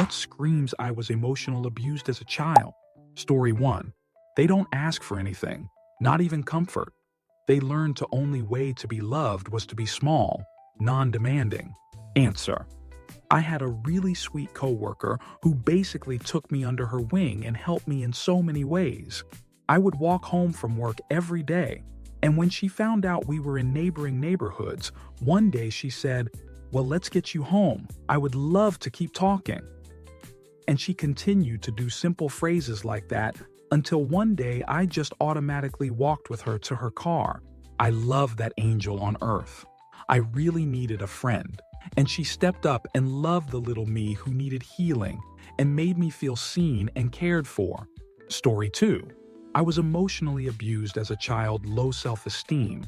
What screams I was emotional abused as a child? Story 1. They don't ask for anything, not even comfort. They learned the only way to be loved was to be small, non-demanding. Answer. I had a really sweet coworker who basically took me under her wing and helped me in so many ways. I would walk home from work every day, and when she found out we were in neighboring neighborhoods, one day she said, "Well, let's get you home. I would love to keep talking." And she continued to do simple phrases like that until one day I just automatically walked with her to her car. I love that angel on earth. I really needed a friend, and she stepped up and loved the little me who needed healing and made me feel seen and cared for. Story 2. I was emotionally abused as a child. Low self-esteem,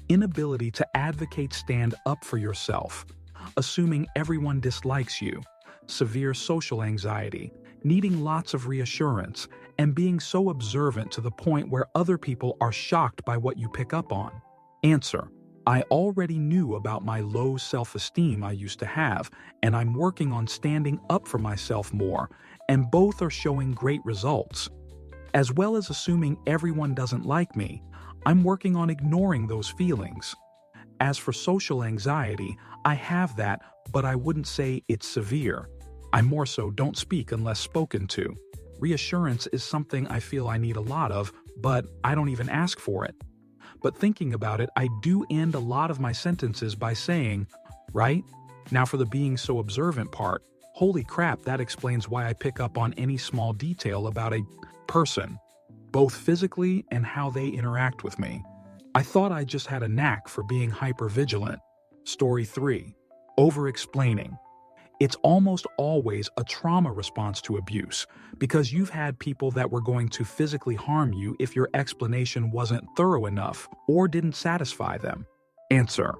inability to stand up for yourself, assuming everyone dislikes you, severe social anxiety, needing lots of reassurance, and being so observant to the point where other people are shocked by what you pick up on. Answer. I already knew about my low self-esteem I used to have, and I'm working on standing up for myself more, and both are showing great results. As well as assuming everyone doesn't like me, I'm working on ignoring those feelings. As for social anxiety, I have that, but I wouldn't say it's severe. I more so don't speak unless spoken to. Reassurance is something I feel I need a lot of, but I don't even ask for it. But thinking about it, I do end a lot of my sentences by saying, right? Now for the being so observant part, holy crap, that explains why I pick up on any small detail about a person, both physically and how they interact with me. I thought I just had a knack for being hypervigilant. Story 3. Overexplaining. It's almost always a trauma response to abuse because you've had people that were going to physically harm you if your explanation wasn't thorough enough or didn't satisfy them. Answer.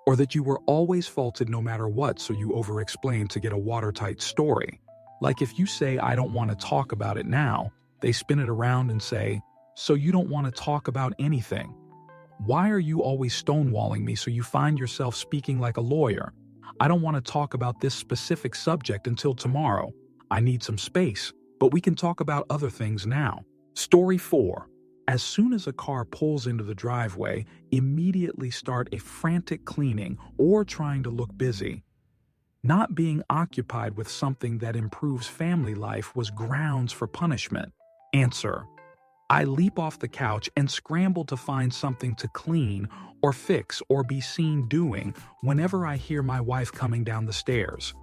Or that you were always faulted no matter what, so you overexplain to get a watertight story. Like if you say, "I don't want to talk about it now," they spin it around and say, "So you don't want to talk about anything? Why are you always stonewalling me so you find yourself speaking like a lawyer? I don't want to talk about this specific subject until tomorrow. I need some space, but we can talk about other things now." Story 4. As soon as a car pulls into the driveway, immediately start a frantic cleaning or trying to look busy. Not being occupied with something that improves family life was grounds for punishment. Answer. I leap off the couch and scramble to find something to clean or fix or be seen doing whenever I hear my wife coming down the stairs.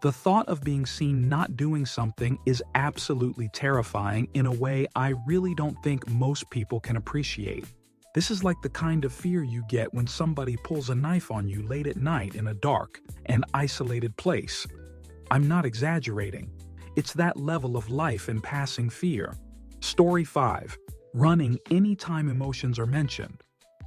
The thought of being seen not doing something is absolutely terrifying in a way I really don't think most people can appreciate. This is like the kind of fear you get when somebody pulls a knife on you late at night in a dark and isolated place. I'm not exaggerating. It's that level of life and passing fear. Story 5. Running anytime emotions are mentioned.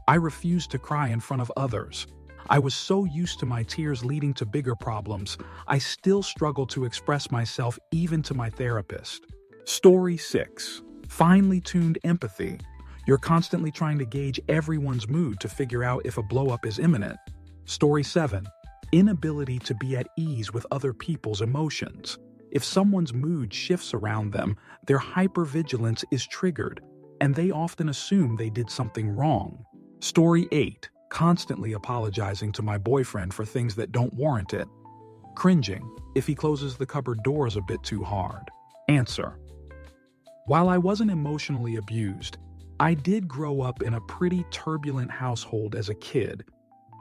I refuse to cry in front of others. I was so used to my tears leading to bigger problems, I still struggle to express myself even to my therapist. Story 6. Finely tuned empathy. You're constantly trying to gauge everyone's mood to figure out if a blow-up is imminent. Story 7. Inability to be at ease with other people's emotions. If someone's mood shifts around them, their hypervigilance is triggered, and they often assume they did something wrong. Story 8. Constantly apologizing to my boyfriend for things that don't warrant it. Cringing if he closes the cupboard doors a bit too hard. Answer. While I wasn't emotionally abused, I did grow up in a pretty turbulent household as a kid.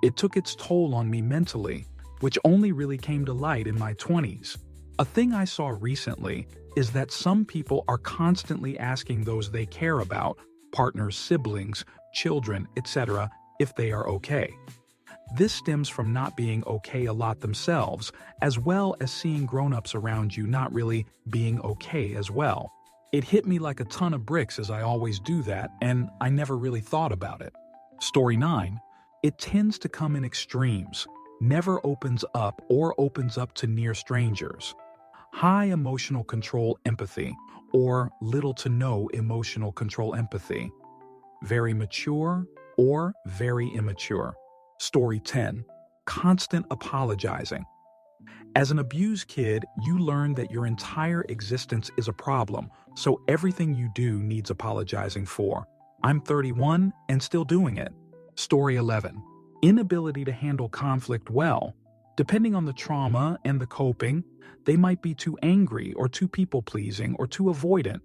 It took its toll on me mentally, which only really came to light in my 20s. A thing I saw recently is that some people are constantly asking those they care about, partners, siblings, children, etc., if they are okay. This stems from not being okay a lot themselves, as well as seeing grown-ups around you not really being okay as well. It hit me like a ton of bricks, as I always do that, and I never really thought about it. Story 9. It tends to come in extremes, never opens up or opens up to near strangers. High emotional control empathy, or little to no emotional control empathy. Very mature or very immature. Story 10. Constant apologizing. As an abused kid, you learn that your entire existence is a problem, so everything you do needs apologizing for. I'm 31 and still doing it. Story 11. Inability to handle conflict well. Depending on the trauma and the coping, they might be too angry or too people-pleasing or too avoidant.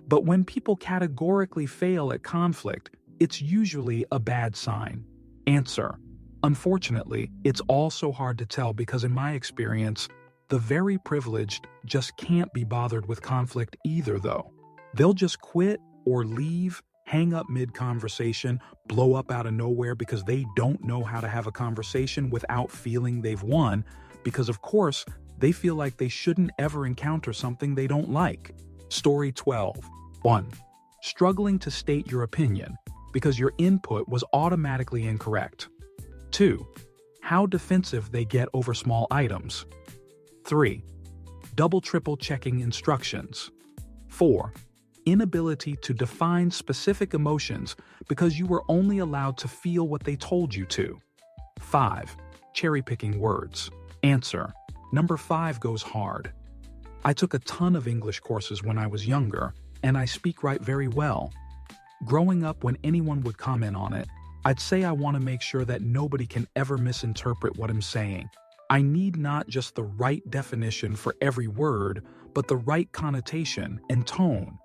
But when people categorically fail at conflict, it's usually a bad sign. Answer. Unfortunately, it's also hard to tell because in my experience, the very privileged just can't be bothered with conflict either though. They'll just quit or leave, hang up mid-conversation, blow up out of nowhere because they don't know how to have a conversation without feeling they've won, because of course, they feel like they shouldn't ever encounter something they don't like. Story 12. 1. Struggling to state your opinion because your input was automatically incorrect. 2. How defensive they get over small items. 3. Double-triple checking instructions. 4. Inability to define specific emotions because you were only allowed to feel what they told you to. 5. Cherry-picking words. Answer. Number 5 goes hard. I took a ton of English courses when I was younger, and I speak right very well. Growing up, when anyone would comment on it, I'd say I want to make sure that nobody can ever misinterpret what I'm saying. I need not just the right definition for every word, but the right connotation and tone.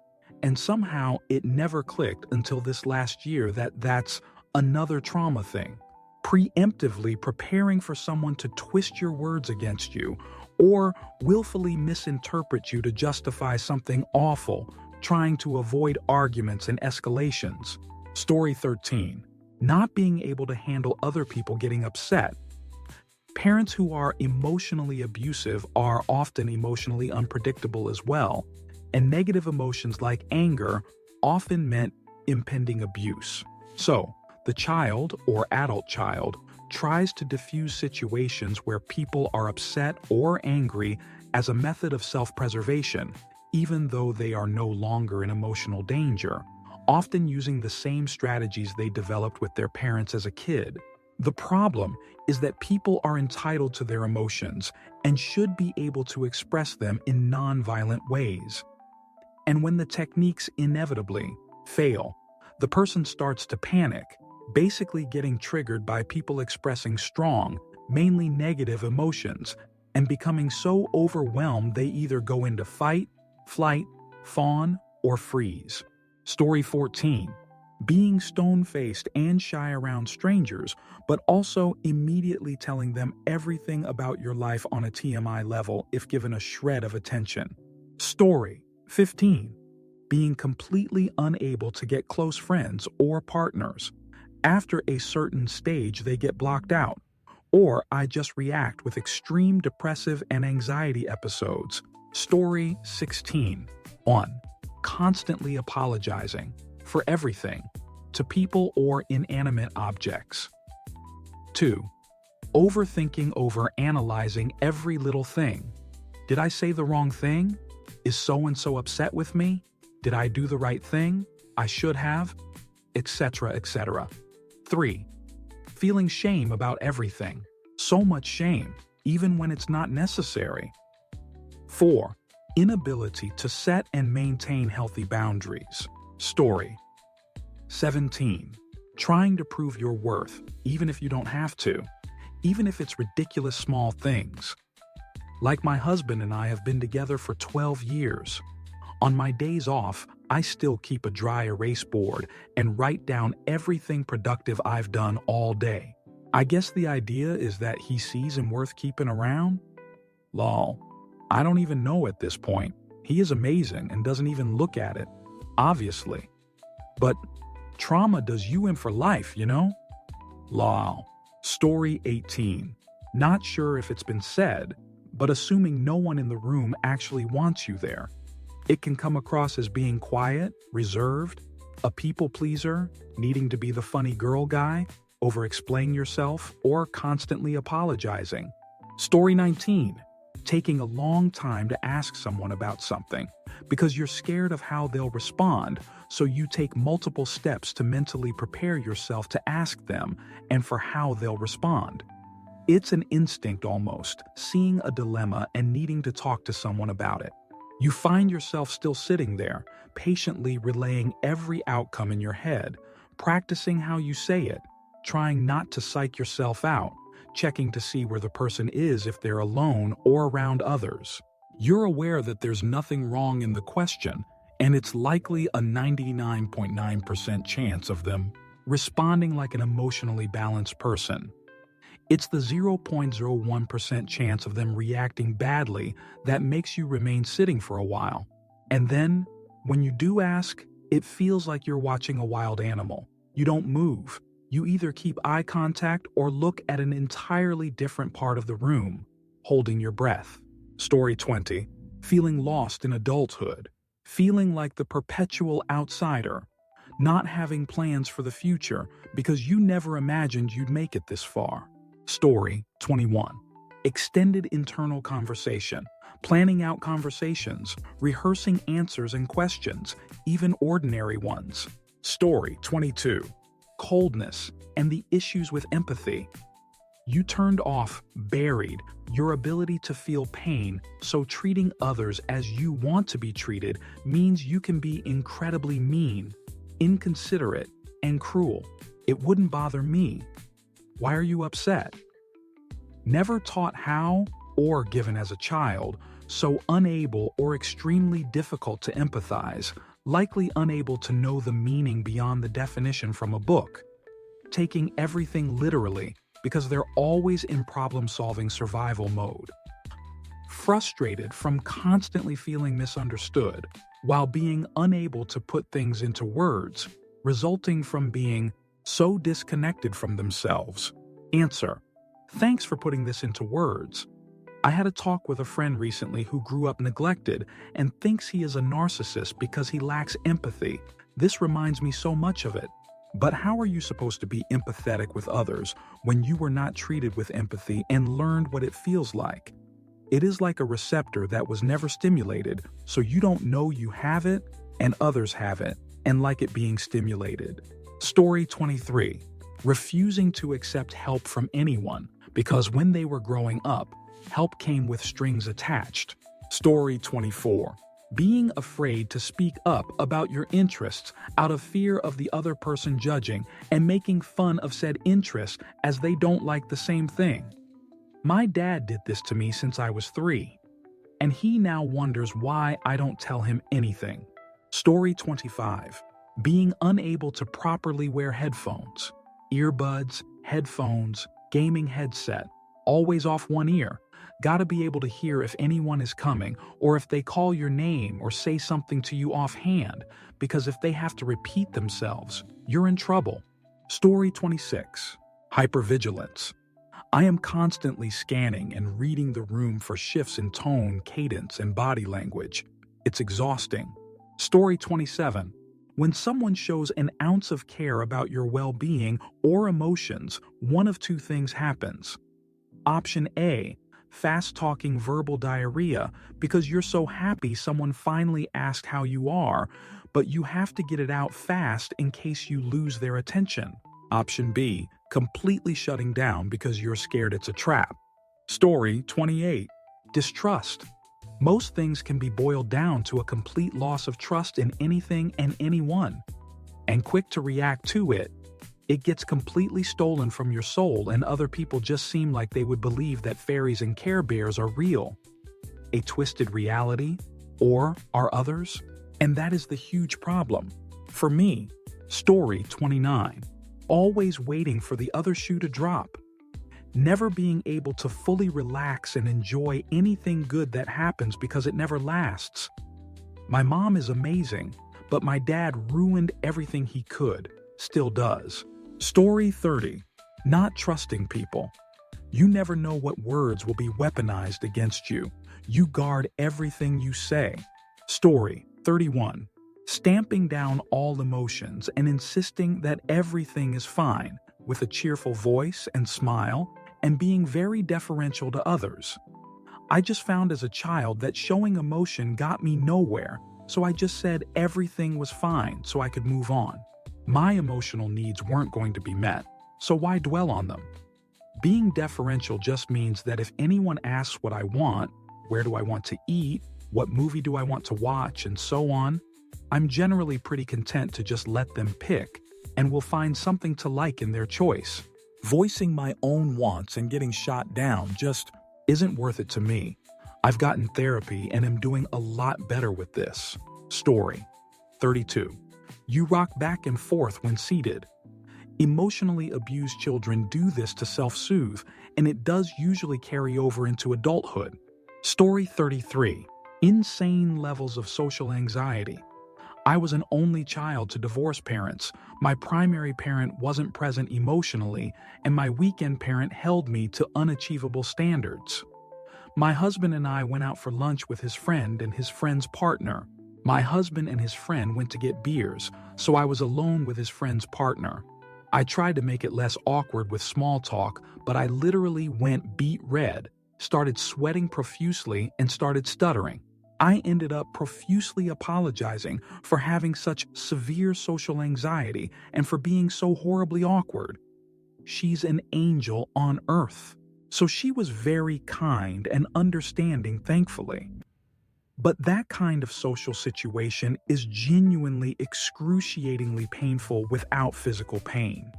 And somehow it never clicked until this last year that that's another trauma thing. Preemptively preparing for someone to twist your words against you or willfully misinterpret you to justify something awful, trying to avoid arguments and escalations. Story 13. Not being able to handle other people getting upset. Parents who are emotionally abusive are often emotionally unpredictable as well, and negative emotions like anger often meant impending abuse. So, the child or adult child tries to diffuse situations where people are upset or angry as a method of self-preservation, even though they are no longer in emotional danger, often using the same strategies they developed with their parents as a kid. The problem is that people are entitled to their emotions and should be able to express them in non-violent ways. And when the techniques inevitably fail, the person starts to panic, basically getting triggered by people expressing strong, mainly negative emotions, and becoming so overwhelmed they either go into fight, flight, fawn, or freeze. Story 14. Being stone-faced and shy around strangers, but also immediately telling them everything about your life on a TMI level if given a shred of attention. Story 15. Being completely unable to get close friends or partners. After a certain stage, they get blocked out. Or I just react with extreme depressive and anxiety episodes. Story 16. 1. Constantly apologizing for everything to people or inanimate objects. 2. Overthinking over analyzing every little thing. Did I say the wrong thing? Is so-and-so upset with me? Did I do the right thing? I should have? Etc., etc. 3. Feeling shame about everything. So much shame, even when it's not necessary. 4. Inability to set and maintain healthy boundaries. Story 17. Trying to prove your worth, even if you don't have to, even if it's ridiculous small things. Like my husband and I have been together for 12 years. On my days off, I still keep a dry erase board and write down everything productive I've done all day. I guess the idea is that he sees him worth keeping around? Lol. I don't even know at this point. He is amazing and doesn't even look at it, obviously. But trauma does you in for life, you know? Lol. Story 18. Not sure if it's been said, but assuming no one in the room actually wants you there. It can come across as being quiet, reserved, a people pleaser, needing to be the funny girl guy, overexplain yourself, or constantly apologizing. Story 19. Taking a long time to ask someone about something because you're scared of how they'll respond, so you take multiple steps to mentally prepare yourself to ask them and for how they'll respond. It's an instinct almost, seeing a dilemma and needing to talk to someone about it. You find yourself still sitting there, patiently relaying every outcome in your head, practicing how you say it, trying not to psych yourself out, checking to see where the person is if they're alone or around others. You're aware that there's nothing wrong in the question, and it's likely a 99.9% chance of them responding like an emotionally balanced person. It's the 0.01% chance of them reacting badly that makes you remain sitting for a while. And then, when you do ask, it feels like you're watching a wild animal. You don't move. You either keep eye contact or look at an entirely different part of the room, holding your breath. Story 20. Feeling lost in adulthood. Feeling like the perpetual outsider. Not having plans for the future because you never imagined you'd make it this far. Story 21. Extended internal conversation. Planning out conversations, rehearsing answers and questions, even ordinary ones. Story 22. Coldness and the issues with empathy. You turned off, buried, your ability to feel pain, so treating others as you want to be treated means you can be incredibly mean, inconsiderate, and cruel. It wouldn't bother me. Why are you upset? Never taught how or given as a child, so unable or extremely difficult to empathize, likely unable to know the meaning beyond the definition from a book. Taking everything literally because they're always in problem-solving survival mode. Frustrated from constantly feeling misunderstood while being unable to put things into words, resulting from being so disconnected from themselves. Answer: thanks for putting this into words. I had a talk with a friend recently who grew up neglected and thinks he is a narcissist because he lacks empathy. This reminds me so much of it. But how are you supposed to be empathetic with others when you were not treated with empathy and learned what it feels like? It is like a receptor that was never stimulated, so you don't know you have it and others have it and like it being stimulated. Story 23. Refusing to accept help from anyone because when they were growing up, help came with strings attached. Story 24. Being afraid to speak up about your interests out of fear of the other person judging and making fun of said interests as they don't like the same thing. My dad did this to me since I was 3, and he now wonders why I don't tell him anything. Story 25. Being unable to properly wear headphones, earbuds, headphones, gaming headset, always off one ear. Gotta be able to hear if anyone is coming or if they call your name or say something to you offhand, because if they have to repeat themselves, you're in trouble. Story 26. Hypervigilance. I am constantly scanning and reading the room for shifts in tone, cadence, and body language. It's exhausting. Story 27. When someone shows an ounce of care about your well-being or emotions, one of two things happens. Option A. Fast-talking verbal diarrhea because you're so happy someone finally asked how you are, but you have to get it out fast in case you lose their attention. Option B. Completely shutting down because you're scared it's a trap. Story 28. Distrust. Most things can be boiled down to a complete loss of trust in anything and anyone. And quick to react to it, it gets completely stolen from your soul and other people just seem like they would believe that fairies and Care Bears are real. A twisted reality? Or are others? And that is the huge problem. For me, story 29. Always waiting for the other shoe to drop. Never being able to fully relax and enjoy anything good that happens because it never lasts. My mom is amazing, but my dad ruined everything he could, still does. Story 30. Not trusting people. You never know what words will be weaponized against you. You guard everything you say. Story 31. Stamping down all emotions and insisting that everything is fine, with a cheerful voice and smile, and being very deferential to others. I just found as a child that showing emotion got me nowhere, so I just said everything was fine so I could move on. My emotional needs weren't going to be met, so why dwell on them? Being deferential just means that if anyone asks what I want, where do I want to eat, what movie do I want to watch, and so on, I'm generally pretty content to just let them pick and will find something to like in their choice. Voicing my own wants and getting shot down just isn't worth it to me. I've gotten therapy and am doing a lot better with this. Story 32. You rock back and forth when seated. Emotionally abused children do this to self-soothe, and it does usually carry over into adulthood. Story 33. Insane levels of social anxiety. I was an only child to divorced parents. My primary parent wasn't present emotionally, and my weekend parent held me to unachievable standards. My husband and I went out for lunch with his friend and his friend's partner. My husband and his friend went to get beers, so I was alone with his friend's partner. I tried to make it less awkward with small talk, but I literally went beet red, started sweating profusely, and started stuttering. I ended up profusely apologizing for having such severe social anxiety and for being so horribly awkward. She's an angel on earth, so she was very kind and understanding, thankfully. But that kind of social situation is genuinely excruciatingly painful without physical pain.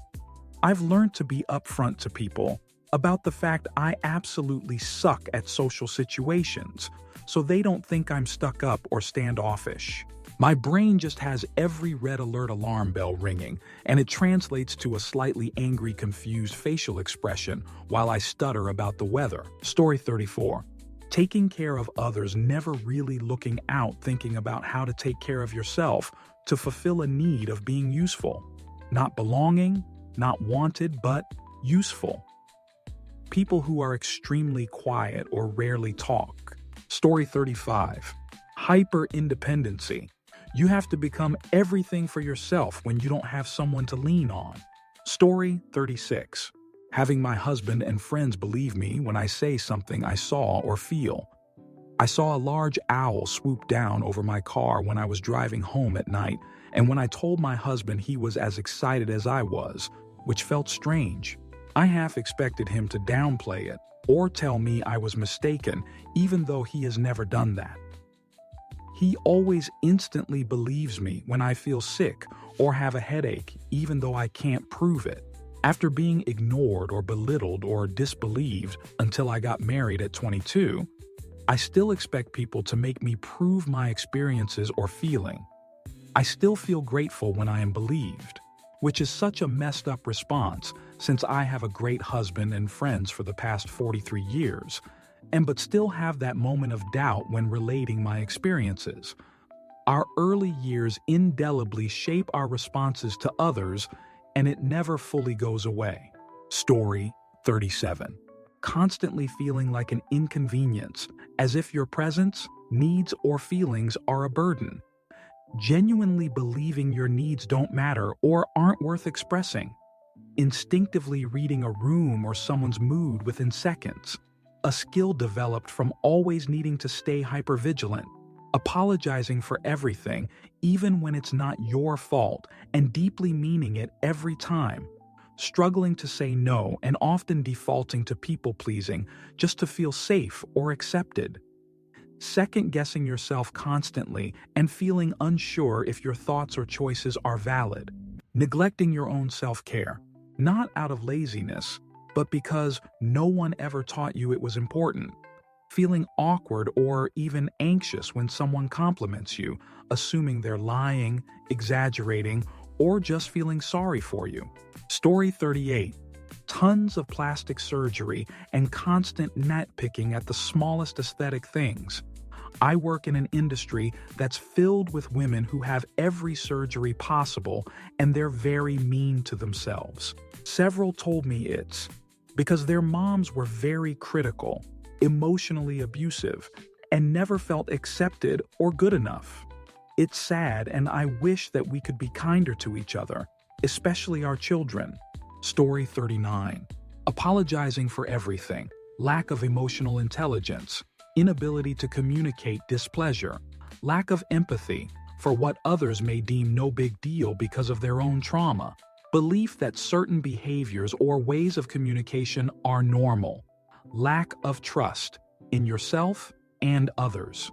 I've learned to be upfront to people about the fact I absolutely suck at social situations, so they don't think I'm stuck up or standoffish. My brain just has every red alert alarm bell ringing, and it translates to a slightly angry, confused facial expression while I stutter about the weather. Story 34. Taking care of others, never really looking out, thinking about how to take care of yourself to fulfill a need of being useful. Not belonging, not wanted, but useful. People who are extremely quiet or rarely talk. Story 35. Hyper-independency. You have to become everything for yourself when you don't have someone to lean on. Story 36. Having my husband and friends believe me when I say something I saw or feel. I saw a large owl swoop down over my car when I was driving home at night, and when I told my husband, he was as excited as I was, which felt strange. I half expected him to downplay it or tell me I was mistaken, even though he has never done that. He always instantly believes me when I feel sick or have a headache, even though I can't prove it. After being ignored or belittled or disbelieved until I got married at 22, I still expect people to make me prove my experiences or feeling. I still feel grateful when I am believed, which is such a messed up response since I have a great husband and friends for the past 43 years, but still have that moment of doubt when relating my experiences. Our early years indelibly shape our responses to others, and it never fully goes away. Story 37. Constantly feeling like an inconvenience, as if your presence, needs, or feelings are a burden. Genuinely believing your needs don't matter or aren't worth expressing. Instinctively reading a room or someone's mood within seconds. A skill developed from always needing to stay hypervigilant. Apologizing for everything, even when it's not your fault, and deeply meaning it every time. Struggling to say no and often defaulting to people-pleasing just to feel safe or accepted. Second-guessing yourself constantly and feeling unsure if your thoughts or choices are valid. Neglecting your own self-care, not out of laziness, but because no one ever taught you it was important. Feeling awkward or even anxious when someone compliments you, assuming they're lying, exaggerating, or just feeling sorry for you. Story 38. Tons of plastic surgery and constant nitpicking at the smallest aesthetic things. I work in an industry that's filled with women who have every surgery possible, and they're very mean to themselves. Several told me it's because their moms were very critical, emotionally abusive, and never felt accepted or good enough. It's sad, and I wish that we could be kinder to each other, especially our children. Story 39. Apologizing for everything, lack of emotional intelligence, inability to communicate displeasure, lack of empathy for what others may deem no big deal because of their own trauma, Belief that certain behaviors or ways of communication are normal. Lack of trust in yourself and others.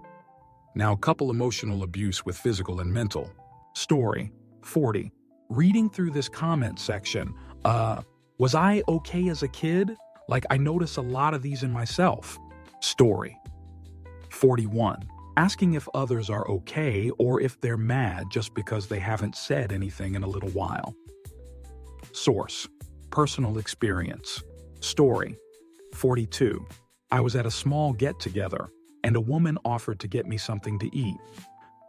Now, couple emotional abuse with physical and mental. Story 40. Reading through this comment section, was I okay as a kid? Like, I notice a lot of these in myself. Story 41. Asking if others are okay or if they're mad just because they haven't said anything in a little while. Source: personal experience. Story 42. I was at a small get-together, and a woman offered to get me something to eat.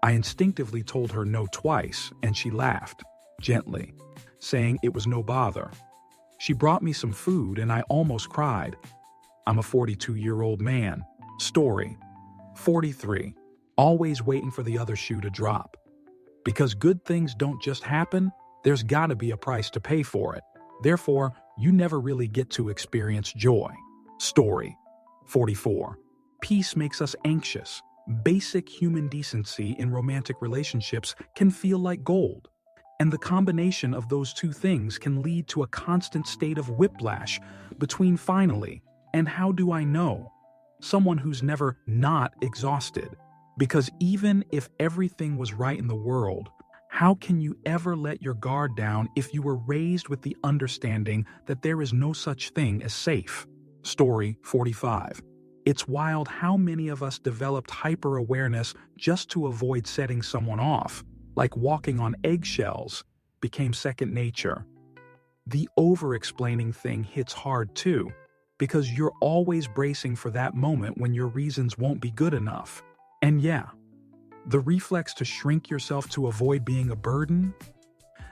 I instinctively told her no twice, and she laughed, gently, saying it was no bother. She brought me some food, and I almost cried. I'm a 42-year-old man. Story 43. Always waiting for the other shoe to drop. Because good things don't just happen, there's gotta be a price to pay for it. Therefore, you never really get to experience joy. Story 44. Peace makes us anxious. Basic human decency in romantic relationships can feel like gold. And the combination of those two things can lead to a constant state of whiplash between finally and how do I know? Someone who's never not exhausted. Because even if everything was right in the world, how can you ever let your guard down if you were raised with the understanding that there is no such thing as safe? Story 45. It's wild how many of us developed hyper-awareness just to avoid setting someone off, like walking on eggshells became second nature. The over-explaining thing hits hard too, because you're always bracing for that moment when your reasons won't be good enough. And yeah, the reflex to shrink yourself to avoid being a burden,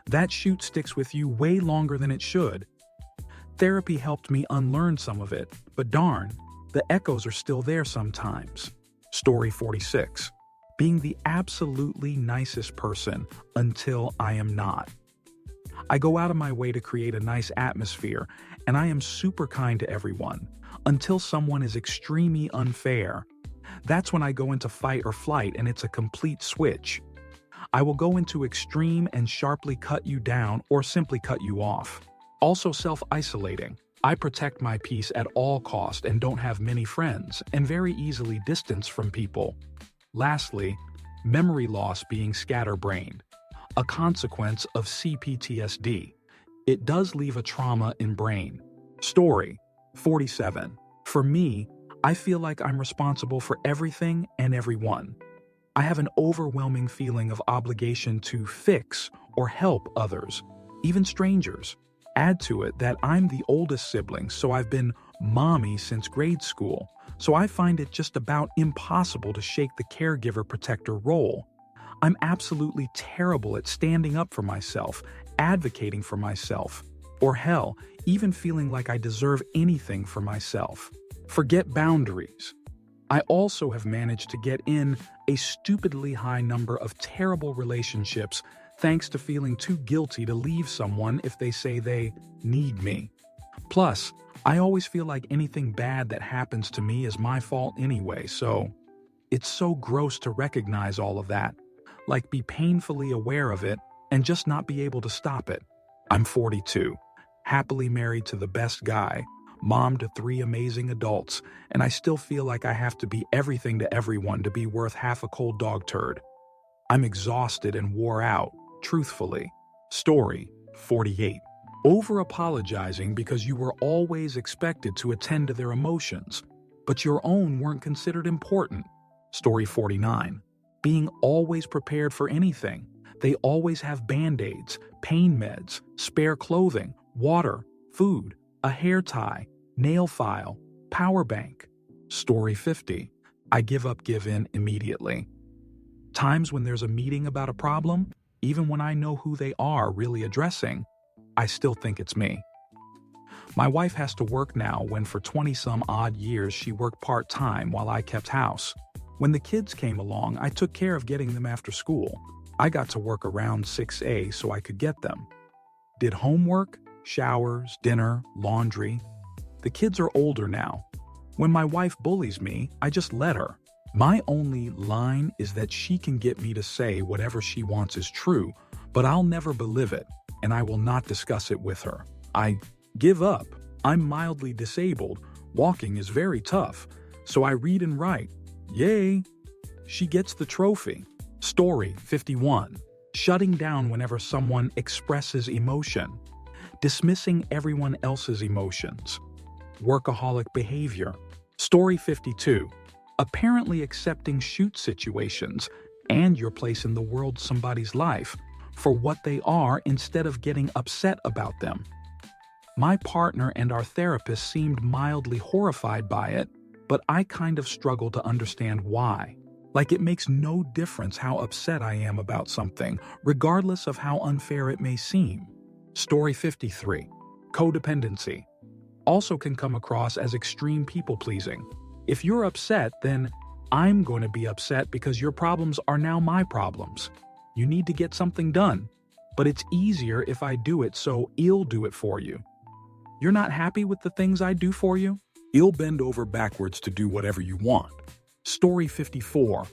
that shoot sticks with you way longer than it should. Therapy helped me unlearn some of it, but darn, the echoes are still there sometimes. Story 46. Being the absolutely nicest person until I am not. I go out of my way to create a nice atmosphere, and I am super kind to everyone, until someone is extremely unfair. That's when I go into fight or flight, and it's a complete switch. I will go into extreme and sharply cut you down or simply cut you off. Also self-isolating. I protect my peace at all cost and don't have many friends and very easily distance from people. Lastly, memory loss being scatterbrained, a consequence of CPTSD. It does leave a trauma in brain. Story 47. For me, I feel like I'm responsible for everything and everyone. I have an overwhelming feeling of obligation to fix or help others, even strangers. Add to it that I'm the oldest sibling, so I've been mommy since grade school, so I find it just about impossible to shake the caregiver protector role. I'm absolutely terrible at standing up for myself, advocating for myself, or hell, even feeling like I deserve anything for myself. Forget boundaries. I also have managed to get in a stupidly high number of terrible relationships thanks to feeling too guilty to leave someone if they say they need me. Plus, I always feel like anything bad that happens to me is my fault anyway, so it's so gross to recognize all of that, like be painfully aware of it and just not be able to stop it. I'm 42, happily married to the best guy, mom to 3 amazing adults, and I still feel like I have to be everything to everyone to be worth half a cold dog turd. I'm exhausted and wore out, truthfully. Story 48. Over-apologizing because you were always expected to attend to their emotions, but your own weren't considered important. Story 49. Being always prepared for anything. They always have band-aids, pain meds, spare clothing, water, food, a hair tie, nail file, power bank. Story 50. I give up, give in immediately. Times when there's a meeting about a problem, even when I know who they are really addressing, I still think it's me. My wife has to work now when for 20-some odd years she worked part-time while I kept house. When the kids came along, I took care of getting them after school. I got to work around 6 so I could get them. Did homework, showers, dinner, laundry. The kids are older now. When my wife bullies me, I just let her. My only line is that she can get me to say whatever she wants is true, but I'll never believe it. and I will not discuss it with her. I give up. I'm mildly disabled. Walking is very tough. So I read and write. Yay! She gets the trophy. Story 51. Shutting down whenever someone expresses emotion. Dismissing everyone else's emotions. Workaholic behavior. Story 52. Apparently accepting shoot situations and your place in the world, somebody's life, for what they are instead of getting upset about them. My partner and our therapist seemed mildly horrified by it, but I kind of struggle to understand why. Like it makes no difference how upset I am about something, regardless of how unfair it may seem. Story 53. Codependency. Also can come across as extreme people-pleasing. If you're upset, then I'm going to be upset because your problems are now my problems. You need to get something done, but it's easier if I do it, so I'll do it for you. You're not happy with the things I do for you? I'll bend over backwards to do whatever you want. Story 54.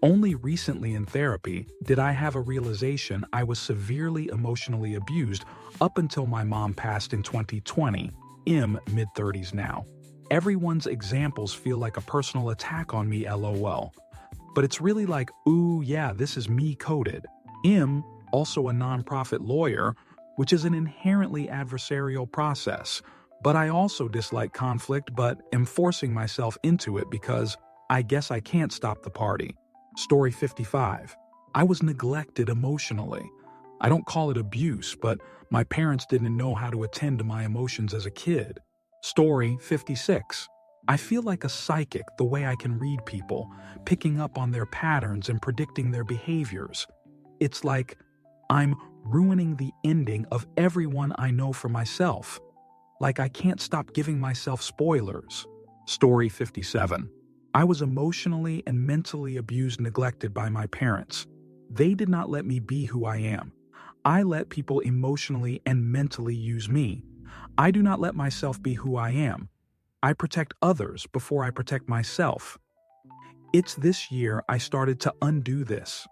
Only recently in therapy did I have a realization I was severely emotionally abused up until my mom passed in 2020. I'm mid-30s now. Everyone's examples feel like a personal attack on me, lol. But it's really like, ooh, yeah, this is me coded. I'm also a nonprofit lawyer, which is an inherently adversarial process. But I also dislike conflict, but am forcing myself into it because I guess I can't stop the party. Story 55. I was neglected emotionally. I don't call it abuse, but my parents didn't know how to attend to my emotions as a kid. Story 56. I feel like a psychic the way I can read people, picking up on their patterns and predicting their behaviors. It's like I'm ruining the ending of everyone I know for myself. Like I can't stop giving myself spoilers. Story 57. I was emotionally and mentally abused, neglected by my parents. They did not let me be who I am. I let people emotionally and mentally use me. I do not let myself be who I am. I protect others before I protect myself. It's this year I started to undo this.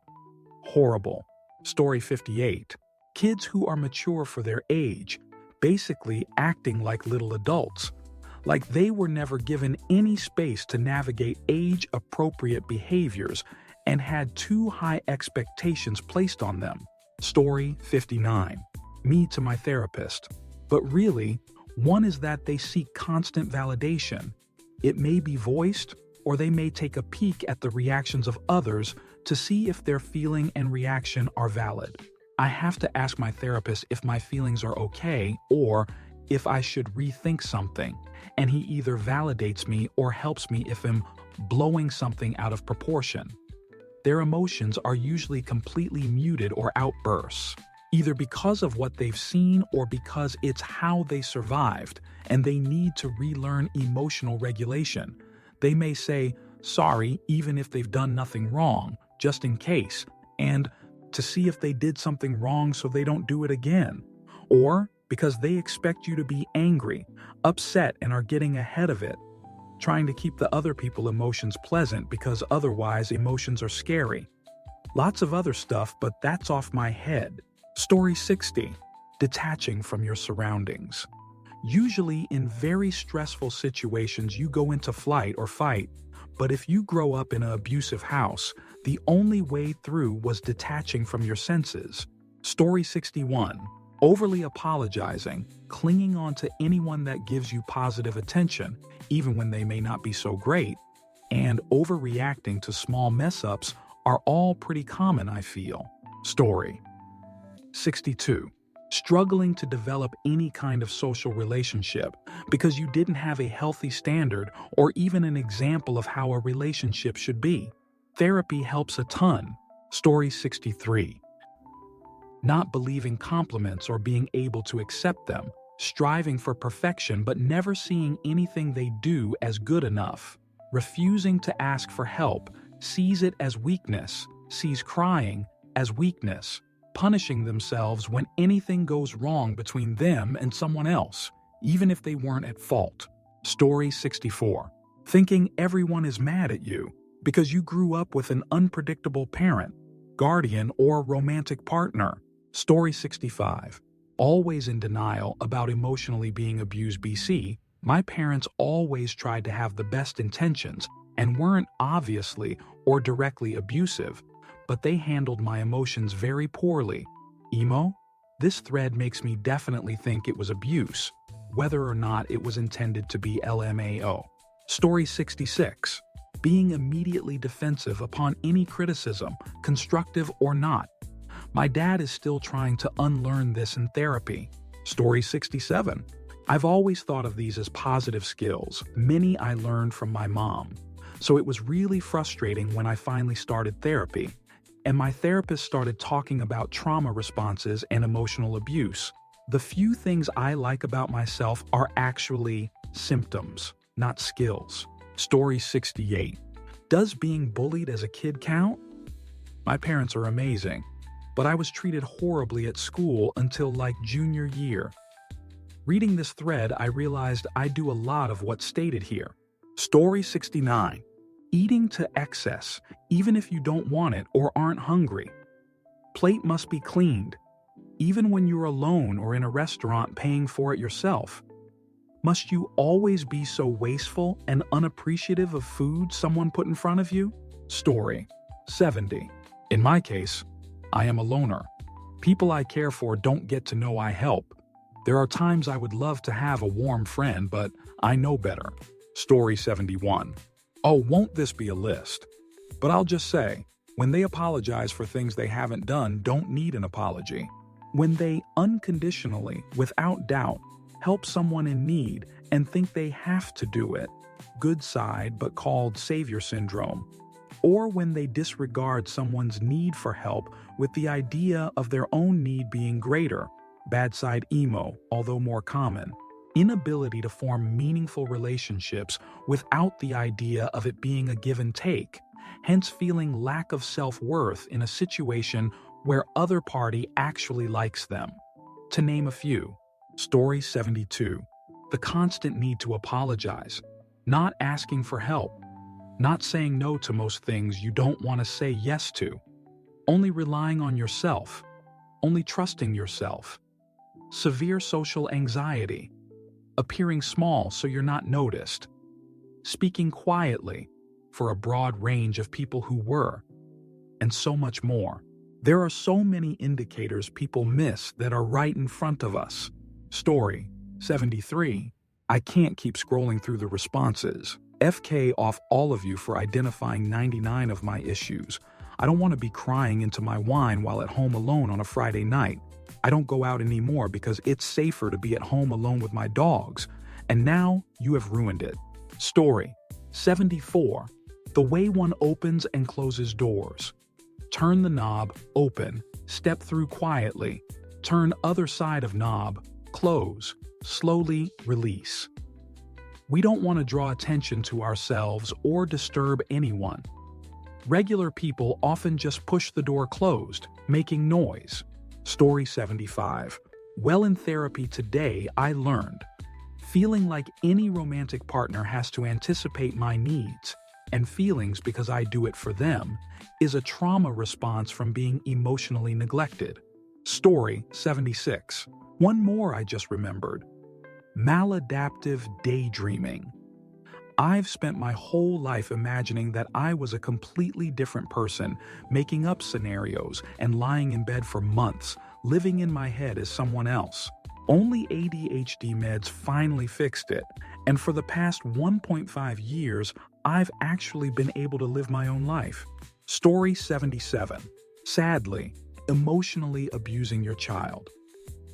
Horrible. Story 58. Kids who are mature for their age, basically acting like little adults. Like they were never given any space to navigate age-appropriate behaviors and had too high expectations placed on them. Story 59. Me to my therapist. But really, one is that they seek constant validation. It may be voiced, or they may take a peek at the reactions of others to see if their feeling and reaction are valid. I have to ask my therapist if my feelings are okay or if I should rethink something, and he either validates me or helps me if I'm blowing something out of proportion. Their emotions are usually completely muted or outbursts, either because of what they've seen or because it's how they survived and they need to relearn emotional regulation. They may say sorry even if they've done nothing wrong, just in case, and to see if they did something wrong so they don't do it again. Or because they expect you to be angry, upset, and are getting ahead of it, trying to keep the other people's emotions pleasant because otherwise emotions are scary. Lots of other stuff, but that's off my head. Story 60. Detaching from your surroundings. Usually in very stressful situations you go into flight or fight, but if you grow up in an abusive house, the only way through was detaching from your senses. Story 61. Overly apologizing, clinging on to anyone that gives you positive attention, even when they may not be so great, and overreacting to small mess-ups are all pretty common, I feel. Story 62. Struggling to develop any kind of social relationship because you didn't have a healthy standard or even an example of how a relationship should be. Therapy helps a ton. Story 63. Not believing compliments or being able to accept them, striving for perfection but never seeing anything they do as good enough, refusing to ask for help, sees it as weakness, sees crying as weakness, punishing themselves when anything goes wrong between them and someone else, even if they weren't at fault. Story 64. Thinking everyone is mad at you because you grew up with an unpredictable parent, guardian, or romantic partner. Story 65. Always in denial about emotionally being abused BC, my parents always tried to have the best intentions and weren't obviously or directly abusive, but they handled my emotions very poorly. Emo? This thread makes me definitely think it was abuse, whether or not it was intended to be LMAO. Story 66. Being immediately defensive upon any criticism, constructive or not. My dad is still trying to unlearn this in therapy. Story 67. I've always thought of these as positive skills. Many I learned from my mom. So it was really frustrating when I finally started therapy, and my therapist started talking about trauma responses and emotional abuse. The few things I like about myself are actually symptoms, not skills. Story 68. Does being bullied as a kid count? My parents are amazing, but I was treated horribly at school until like junior year. Reading this thread, I realized I do a lot of what's stated here. Story 69. Eating to excess, even if you don't want it or aren't hungry. Plate must be cleaned, even when you're alone or in a restaurant paying for it yourself. Must you always be so wasteful and unappreciative of food someone put in front of you? Story 70. In my case, I am a loner. People I care for don't get to know I help. There are times I would love to have a warm friend, but I know better. Story 71. Oh, won't this be a list? But I'll just say, when they apologize for things they haven't done, don't need an apology. When they unconditionally, without doubt, help someone in need and think they have to do it, good side but called savior syndrome. Or when they disregard someone's need for help with the idea of their own need being greater, bad side emo, although more common. Inability to form meaningful relationships without the idea of it being a give and take, hence feeling lack of self-worth in a situation where other party actually likes them. To name a few. Story 72. The constant need to apologize, not asking for help, not saying no to most things you don't want to say yes to, only relying on yourself, only trusting yourself. Severe social anxiety, appearing small so you're not noticed, speaking quietly for a broad range of people who were, and so much more. There are so many indicators people miss that are right in front of us. Story 73. I can't keep scrolling through the responses. FK off all of you for identifying 99 of my issues. I don't want to be crying into my wine while at home alone on a Friday night. I don't go out anymore because it's safer to be at home alone with my dogs. And now you have ruined it. Story 74. The way one opens and closes doors. Turn the knob, open, step through quietly. Turn other side of knob, close, slowly release. We don't want to draw attention to ourselves or disturb anyone. Regular people often just push the door closed, making noise. Story 75. Well, in therapy today, I learned feeling like any romantic partner has to anticipate my needs and feelings because I do it for them is a trauma response from being emotionally neglected. Story 76. One more I just remembered. Maladaptive daydreaming. I've spent my whole life imagining that I was a completely different person, making up scenarios and lying in bed for months, living in my head as someone else. Only ADHD meds finally fixed it, and for the past 1.5 years, I've actually been able to live my own life. Story 77. Sadly, emotionally abusing your child.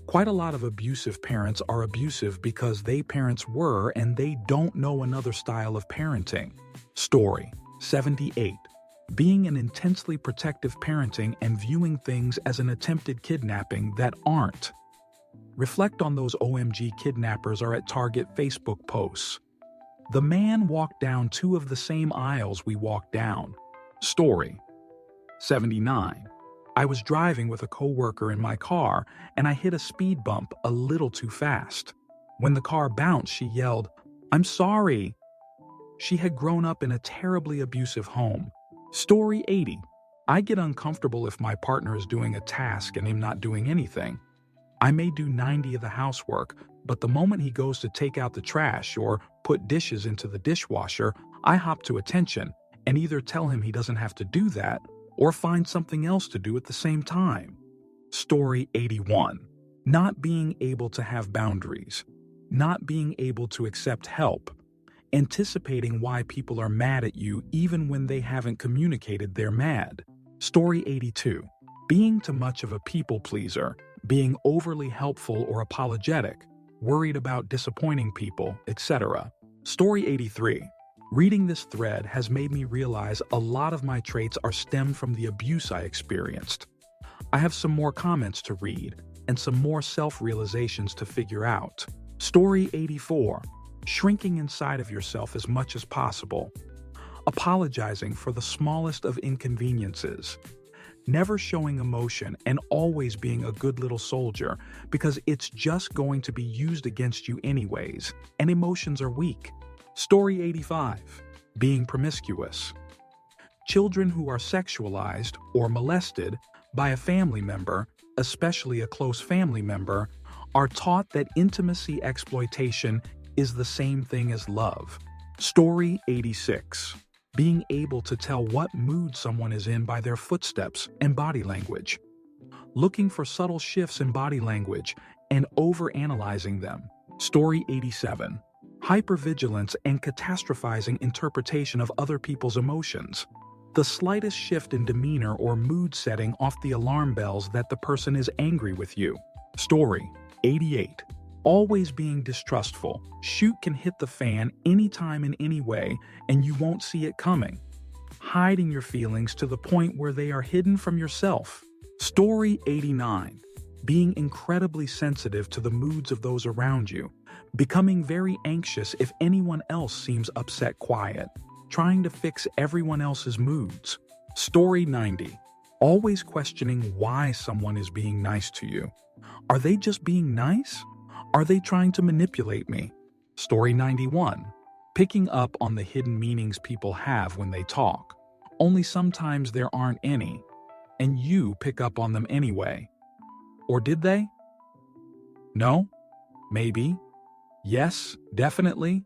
Quite a lot of abusive parents are abusive because they parents were and they don't know another style of parenting. Story 78. Being an intensely protective parenting and viewing things as an attempted kidnapping that aren't. Reflect on those OMG kidnappers are at Target Facebook posts. The man walked down 2 of the same aisles we walked down. Story 79. I was driving with a coworker in my car and I hit a speed bump a little too fast. When the car bounced, she yelled, "I'm sorry." She had grown up in a terribly abusive home. Story 80. I get uncomfortable if my partner is doing a task and I'm not doing anything. I may do 90 of the housework, but the moment he goes to take out the trash or put dishes into the dishwasher, I hop to attention and either tell him he doesn't have to do that or find something else to do at the same time. Story 81. Not being able to have boundaries. Not being able to accept help. Anticipating why people are mad at you even when they haven't communicated they're mad. Story 82. Being too much of a people pleaser. Being overly helpful or apologetic. Worried about disappointing people, etc. Story 83. Reading this thread has made me realize a lot of my traits are stemmed from the abuse I experienced. I have some more comments to read and some more self-realizations to figure out. Story 84. Shrinking inside of yourself as much as possible. Apologizing for the smallest of inconveniences. Never showing emotion and always being a good little soldier because it's just going to be used against you anyways, and emotions are weak. Story 85. Being promiscuous. Children who are sexualized or molested by a family member, especially a close family member, are taught that intimacy exploitation is the same thing as love. Story 86. Being able to tell what mood someone is in by their footsteps and body language. Looking for subtle shifts in body language and overanalyzing them. Story 87. Hypervigilance and catastrophizing interpretation of other people's emotions. The slightest shift in demeanor or mood setting off the alarm bells that the person is angry with you. Story 88. Always being distrustful. Shoot can hit the fan anytime in any way, and you won't see it coming. Hiding your feelings to the point where they are hidden from yourself. Story 89. Being incredibly sensitive to the moods of those around you. Becoming very anxious if anyone else seems upset quiet. Trying to fix everyone else's moods. Story 90. Always questioning why someone is being nice to you. Are they just being nice? Are they trying to manipulate me? Story 91. Picking up on the hidden meanings people have when they talk. Only sometimes there aren't any, and you pick up on them anyway. Or did they? No? Maybe? Yes, definitely?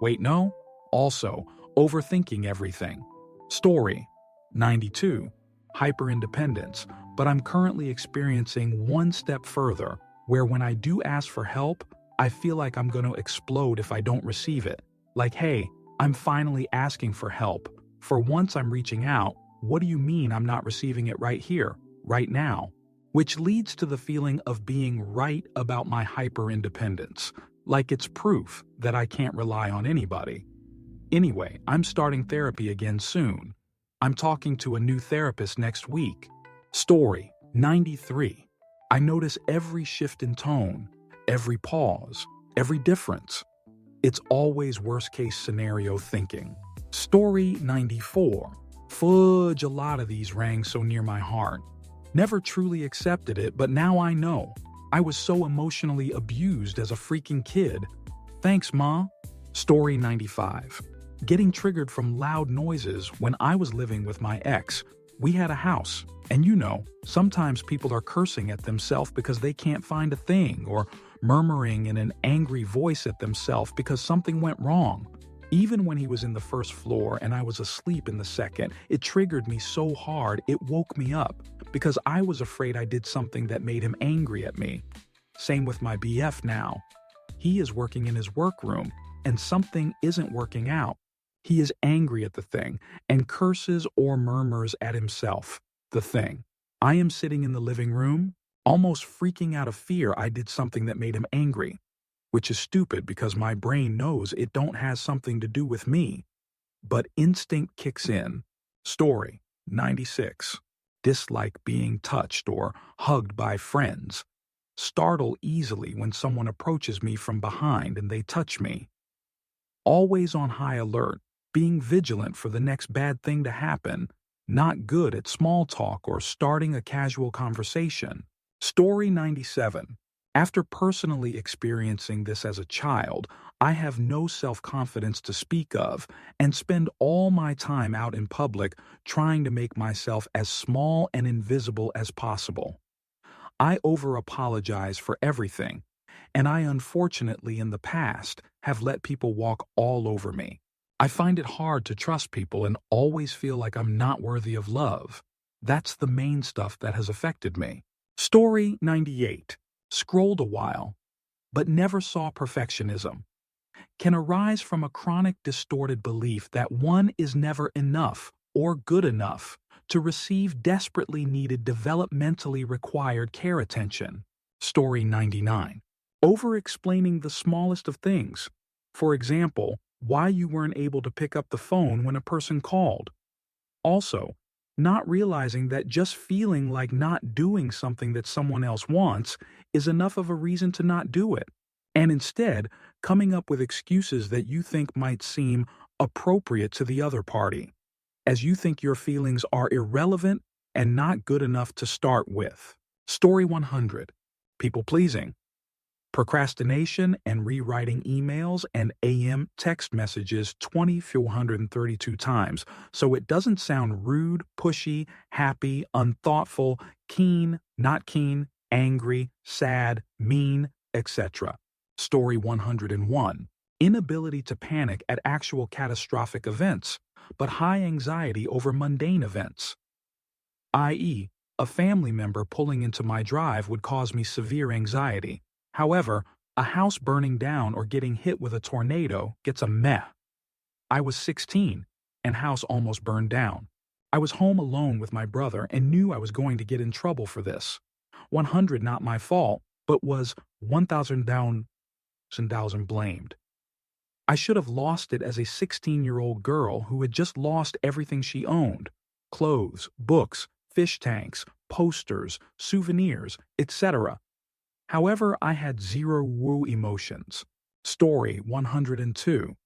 Wait, no? Also, overthinking everything. Story 92. Hyperindependence, but I'm currently experiencing one step further, where when I do ask for help, I feel like I'm going to explode if I don't receive it. Like, hey, I'm finally asking for help. For once I'm reaching out, what do you mean I'm not receiving it right here, right now? Which leads to the feeling of being right about my hyperindependence, like it's proof that I can't rely on anybody. Anyway, I'm starting therapy again soon. I'm talking to a new therapist next week. Story 93. I notice every shift in tone, every pause, every difference. It's always worst-case scenario thinking. Story 94. Fudge, a lot of these rang so near my heart. Never truly accepted it, but now I know. I was so emotionally abused as a freaking kid. Thanks, Ma. Story 95. Getting triggered from loud noises when I was living with my ex. We had a house, and sometimes people are cursing at themselves because they can't find a thing, or murmuring in an angry voice at themselves because something went wrong. Even when he was in the first floor and I was asleep in the second, it triggered me so hard it woke me up because I was afraid I did something that made him angry at me. Same with my BF now. He is working in his workroom and something isn't working out. He is angry at the thing and curses or murmurs at himself, the thing. I am sitting in the living room, almost freaking out of fear I did something that made him angry, which is stupid because my brain knows it don't have something to do with me. But instinct kicks in. Story 96. Dislike being touched or hugged by friends. Startle easily when someone approaches me from behind and they touch me. Always on high alert, being vigilant for the next bad thing to happen. Not good at small talk or starting a casual conversation. Story 97. After personally experiencing this as a child, I have no self-confidence to speak of and spend all my time out in public trying to make myself as small and invisible as possible. I over-apologize for everything, and I unfortunately in the past have let people walk all over me. I find it hard to trust people and always feel like I'm not worthy of love. That's the main stuff that has affected me. Story 98. Scrolled a while, but never saw perfectionism. Can arise from a chronic distorted belief that one is never enough or good enough to receive desperately needed developmentally required care attention. Story 99. Over-explaining the smallest of things. For example, why you weren't able to pick up the phone when a person called. Also, not realizing that just feeling like not doing something that someone else wants is enough of a reason to not do it, and instead coming up with excuses that you think might seem appropriate to the other party, as you think your feelings are irrelevant and not good enough to start with. Story 100. People-pleasing. Procrastination and rewriting emails and AM text messages 2,432 times so it doesn't sound rude, pushy, happy, unthoughtful, keen, not keen, angry, sad, mean, etc. Story 101. Inability to panic at actual catastrophic events, but high anxiety over mundane events. I.e., a family member pulling into my drive would cause me severe anxiety. However, a house burning down or getting hit with a tornado gets a meh. I was 16, and house almost burned down. I was home alone with my brother and knew I was going to get in trouble for this. 100 not my fault, but was 1,000 down, 1,000 blamed. I should have lost it as a 16-year-old girl who had just lost everything she owned. Clothes, books, fish tanks, posters, souvenirs, etc. However, I had zero woo emotions. Story 102.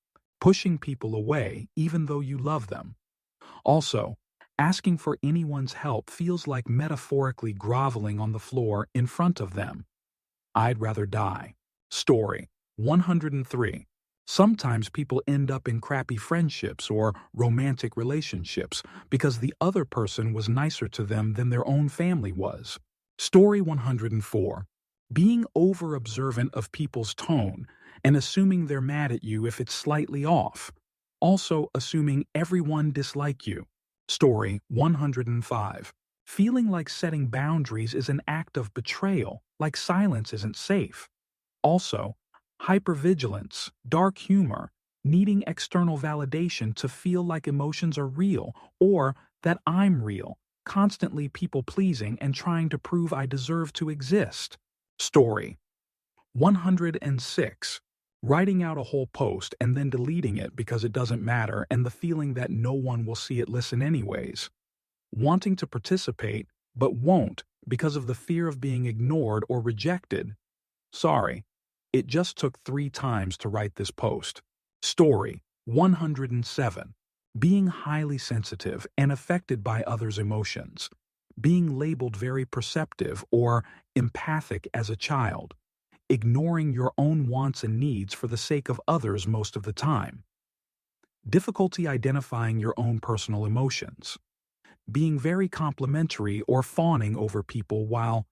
Pushing people away even though you love them. Also, asking for anyone's help feels like metaphorically groveling on the floor in front of them. I'd rather die. Story 103. Sometimes people end up in crappy friendships or romantic relationships because the other person was nicer to them than their own family was. Story 104. Being over-observant of people's tone and assuming they're mad at you if it's slightly off. Also assuming everyone dislike you. Story 105. Feeling like setting boundaries is an act of betrayal, like silence isn't safe. Also, hypervigilance, dark humor, needing external validation to feel like emotions are real or that I'm real, constantly people-pleasing and trying to prove I deserve to exist. Story 106. Writing out a whole post and then deleting it because it doesn't matter and the feeling that no one will see it listen anyways. Wanting to participate but won't because of the fear of being ignored or rejected. Sorry, it just took 3 times to write this post. Story 107. Being highly sensitive and affected by others' emotions. Being labeled very perceptive or empathic as a child. Ignoring your own wants and needs for the sake of others most of the time. Difficulty identifying your own personal emotions. Being very complimentary or fawning over people while